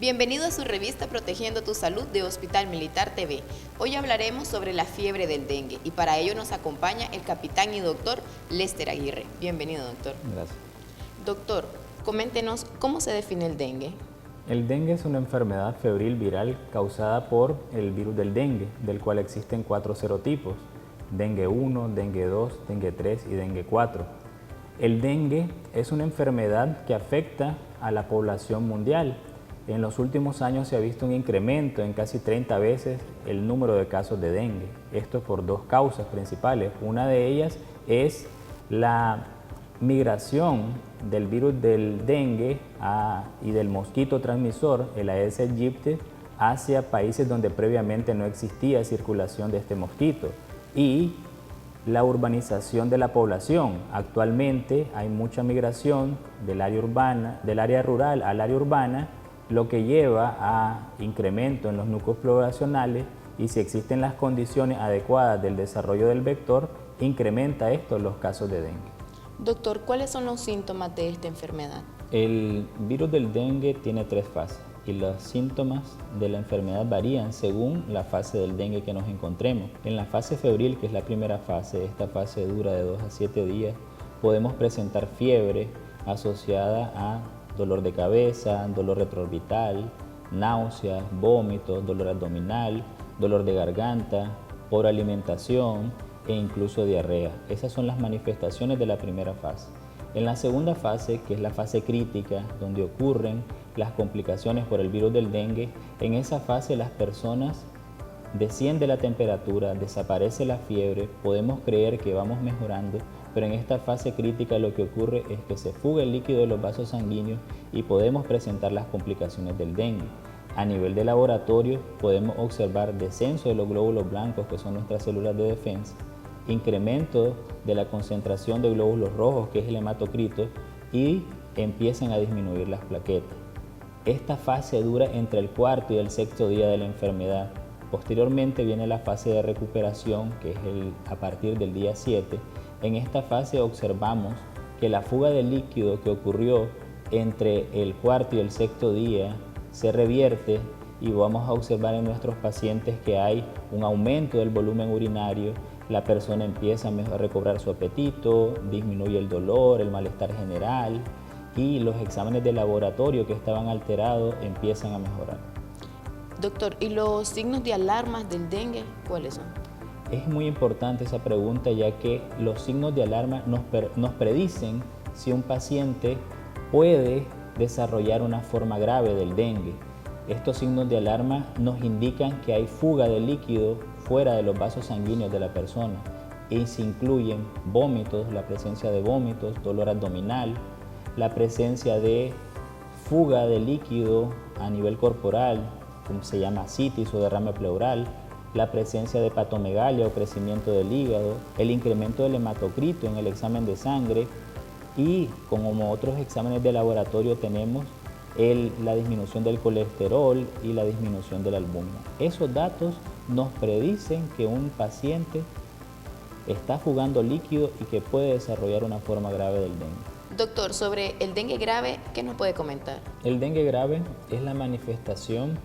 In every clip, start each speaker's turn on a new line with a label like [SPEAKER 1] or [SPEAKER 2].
[SPEAKER 1] Bienvenido a su revista Protegiendo tu Salud de Hospital Militar TV. Hoy hablaremos sobre la fiebre del dengue y para ello nos acompaña el capitán y doctor Lester Aguirre. Bienvenido, doctor.
[SPEAKER 2] Gracias.
[SPEAKER 1] Doctor, coméntenos cómo se define el dengue.
[SPEAKER 2] El dengue es una enfermedad febril viral causada por el virus del dengue, del cual existen 4 serotipos: dengue 1, dengue 2, dengue 3 y dengue 4. El dengue es una enfermedad que afecta a la población mundial. En los últimos años se ha visto un incremento en casi 30 veces el número de casos de dengue. Esto por 2 causas principales. Una de ellas es la migración del virus del dengue y del mosquito transmisor, el Aedes aegypti, hacia países donde previamente no existía circulación de este mosquito, y la urbanización de la población. Actualmente hay mucha migración del área rural al área urbana, lo que lleva a incremento en los núcleos poblacionales, y si existen las condiciones adecuadas del desarrollo del vector, incrementa esto los casos de dengue.
[SPEAKER 1] Doctor, ¿cuáles son los síntomas de esta enfermedad?
[SPEAKER 2] El virus del dengue tiene 3 fases y los síntomas de la enfermedad varían según la fase del dengue que nos encontremos. En la fase febril, que es la primera fase, esta fase dura de 2 a 7 días, podemos presentar fiebre asociada a dolor de cabeza, dolor retroorbital, náuseas, vómitos, dolor abdominal, dolor de garganta, por alimentación e incluso diarrea. Esas son las manifestaciones de la primera fase. En la segunda fase, que es la fase crítica, donde ocurren las complicaciones por el virus del dengue, en esa fase las personas desciende la temperatura, desaparece la fiebre, podemos creer que vamos mejorando, pero en esta fase crítica lo que ocurre es que se fuga el líquido de los vasos sanguíneos y podemos presentar las complicaciones del dengue. A nivel de laboratorio podemos observar descenso de los glóbulos blancos, que son nuestras células de defensa, incremento de la concentración de glóbulos rojos, que es el hematocrito, y empiezan a disminuir las plaquetas. Esta fase dura entre el 4.º y el 6.º día de la enfermedad. Posteriormente viene la fase de recuperación, que es a partir del día 7. En esta fase observamos que la fuga de líquido que ocurrió entre el 4.º y el 6.º día se revierte, y vamos a observar en nuestros pacientes que hay un aumento del volumen urinario, la persona empieza a recobrar su apetito, disminuye el dolor, el malestar general, y los exámenes de laboratorio que estaban alterados empiezan a mejorar.
[SPEAKER 1] Doctor, ¿y los signos de alarma del dengue cuáles son?
[SPEAKER 2] Es muy importante esa pregunta, ya que los signos de alarma nos predicen si un paciente puede desarrollar una forma grave del dengue. Estos signos de alarma nos indican que hay fuga de líquido fuera de los vasos sanguíneos de la persona, y se incluyen vómitos, la presencia de vómitos, dolor abdominal, la presencia de fuga de líquido a nivel corporal, como se llama ascitis o derrame pleural, la presencia de hepatomegalia o crecimiento del hígado, el incremento del hematocrito en el examen de sangre, y como otros exámenes de laboratorio tenemos la disminución del colesterol y la disminución de la albúmina. Esos datos nos predicen que un paciente está fugando líquido y que puede desarrollar una forma grave del dengue.
[SPEAKER 1] Doctor, sobre el dengue grave, ¿qué nos puede comentar?
[SPEAKER 2] El dengue grave es la manifestación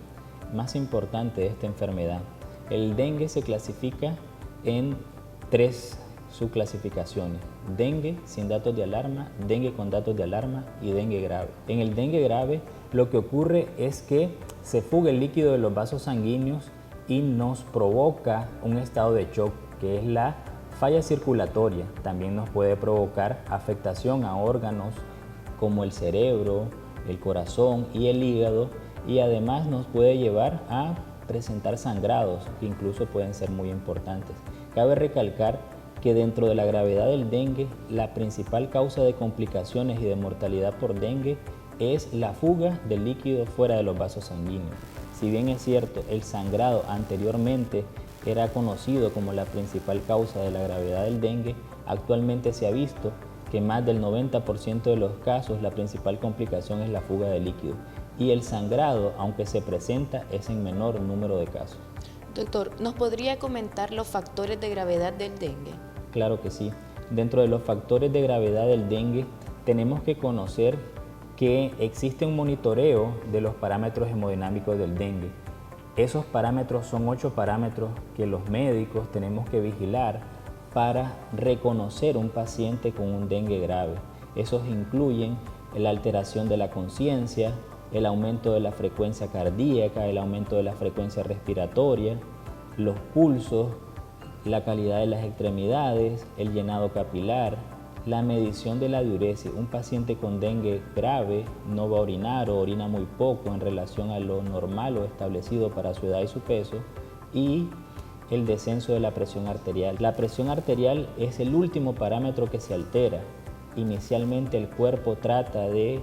[SPEAKER 2] más importante de esta enfermedad. El dengue se clasifica en 3 subclasificaciones: dengue sin datos de alarma, dengue con datos de alarma y dengue grave. En el dengue grave lo que ocurre es que se fuga el líquido de los vasos sanguíneos y nos provoca un estado de shock, que es la falla circulatoria. También nos puede provocar afectación a órganos como el cerebro, el corazón y el hígado, y además nos puede llevar a presentar sangrados, que incluso pueden ser muy importantes. Cabe recalcar que dentro de la gravedad del dengue, la principal causa de complicaciones y de mortalidad por dengue es la fuga del líquido fuera de los vasos sanguíneos. Si bien es cierto, el sangrado anteriormente era conocido como la principal causa de la gravedad del dengue, actualmente se ha visto que más del 90% de los casos la principal complicación es la fuga de líquido, y el sangrado, aunque se presenta, es en menor número de casos.
[SPEAKER 1] Doctor, ¿nos podría comentar los factores de gravedad del dengue?
[SPEAKER 2] Claro que sí. Dentro de los factores de gravedad del dengue tenemos que conocer que existe un monitoreo de los parámetros hemodinámicos del dengue. Esos parámetros son 8 parámetros que los médicos tenemos que vigilar para reconocer un paciente con un dengue grave. Esos incluyen la alteración de la conciencia, el aumento de la frecuencia cardíaca, el aumento de la frecuencia respiratoria, los pulsos, la calidad de las extremidades, el llenado capilar, la medición de la diuresis. Un paciente con dengue grave no va a orinar o orina muy poco en relación a lo normal o establecido para su edad y su peso, y el descenso de la presión arterial. La presión arterial es el último parámetro que se altera. Inicialmente el cuerpo trata de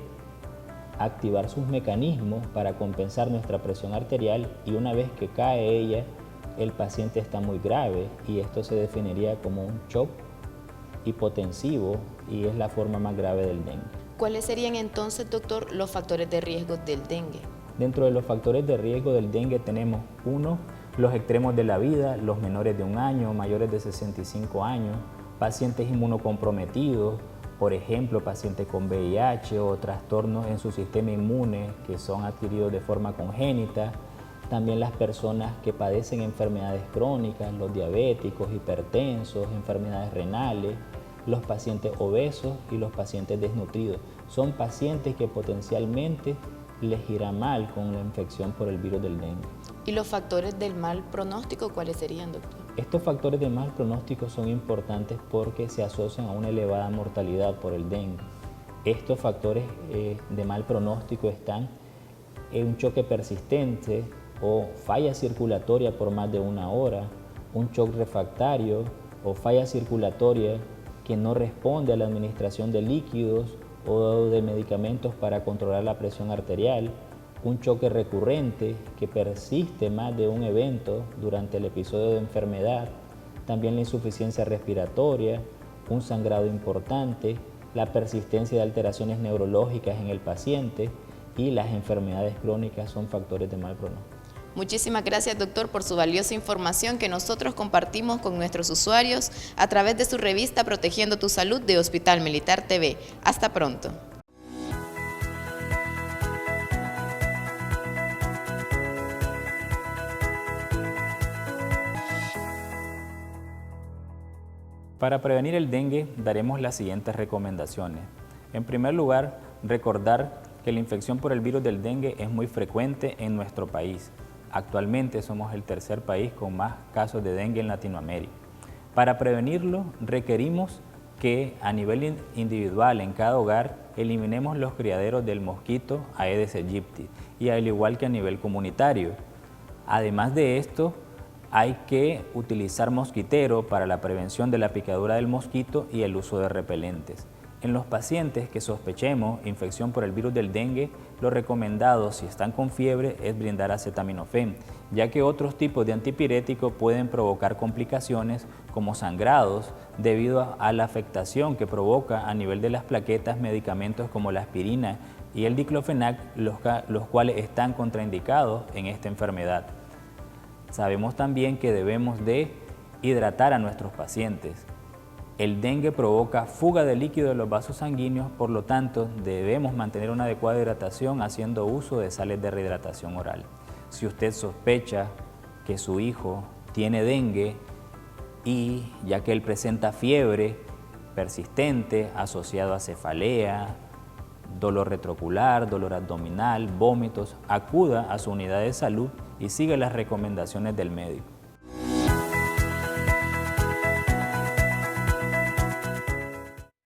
[SPEAKER 2] activar sus mecanismos para compensar nuestra presión arterial, y una vez que cae ella, el paciente está muy grave, y esto se definiría como un shock hipotensivo y es la forma más grave del dengue.
[SPEAKER 1] ¿Cuáles serían entonces, doctor, los factores de riesgo del dengue?
[SPEAKER 2] Dentro de los factores de riesgo del dengue tenemos los extremos de la vida, los menores de 1 año, mayores de 65 años, pacientes inmunocomprometidos, por ejemplo, pacientes con VIH o trastornos en su sistema inmune que son adquiridos de forma congénita. También las personas que padecen enfermedades crónicas, los diabéticos, hipertensos, enfermedades renales, los pacientes obesos y los pacientes desnutridos. Son pacientes que potencialmente les irá mal con la infección por el virus del dengue.
[SPEAKER 1] ¿Y los factores del mal pronóstico cuáles serían, doctor?
[SPEAKER 2] Estos factores de mal pronóstico son importantes porque se asocian a una elevada mortalidad por el dengue. Estos factores de mal pronóstico están en un choque persistente o falla circulatoria por más de 1 hora, un shock refractario o falla circulatoria que no responde a la administración de líquidos o de medicamentos para controlar la presión arterial, un choque recurrente que persiste más de un evento durante el episodio de enfermedad, también la insuficiencia respiratoria, un sangrado importante, la persistencia de alteraciones neurológicas en el paciente y las enfermedades crónicas son factores de mal pronóstico.
[SPEAKER 1] Muchísimas gracias, doctor, por su valiosa información que nosotros compartimos con nuestros usuarios a través de su revista Protegiendo tu Salud de Hospital Militar TV. Hasta pronto.
[SPEAKER 2] Para prevenir el dengue daremos las siguientes recomendaciones. En primer lugar, recordar que la infección por el virus del dengue es muy frecuente en nuestro país. Actualmente somos el tercer país con más casos de dengue en Latinoamérica. Para prevenirlo, requerimos que a nivel individual en cada hogar eliminemos los criaderos del mosquito Aedes aegypti y al igual que a nivel comunitario. Además de esto, hay que utilizar mosquitero para la prevención de la picadura del mosquito y el uso de repelentes. En los pacientes que sospechemos infección por el virus del dengue, lo recomendado si están con fiebre es brindar acetaminofén, ya que otros tipos de antipiréticos pueden provocar complicaciones como sangrados debido a la afectación que provoca a nivel de las plaquetas medicamentos como la aspirina y el diclofenac, los cuales están contraindicados en esta enfermedad. Sabemos también que debemos de hidratar a nuestros pacientes. El dengue provoca fuga de líquido de los vasos sanguíneos, por lo tanto debemos mantener una adecuada hidratación haciendo uso de sales de rehidratación oral. Si usted sospecha que su hijo tiene dengue y ya que él presenta fiebre persistente asociado a cefalea, dolor retrocular, dolor abdominal, vómitos, acuda a su unidad de salud y siga las recomendaciones del médico.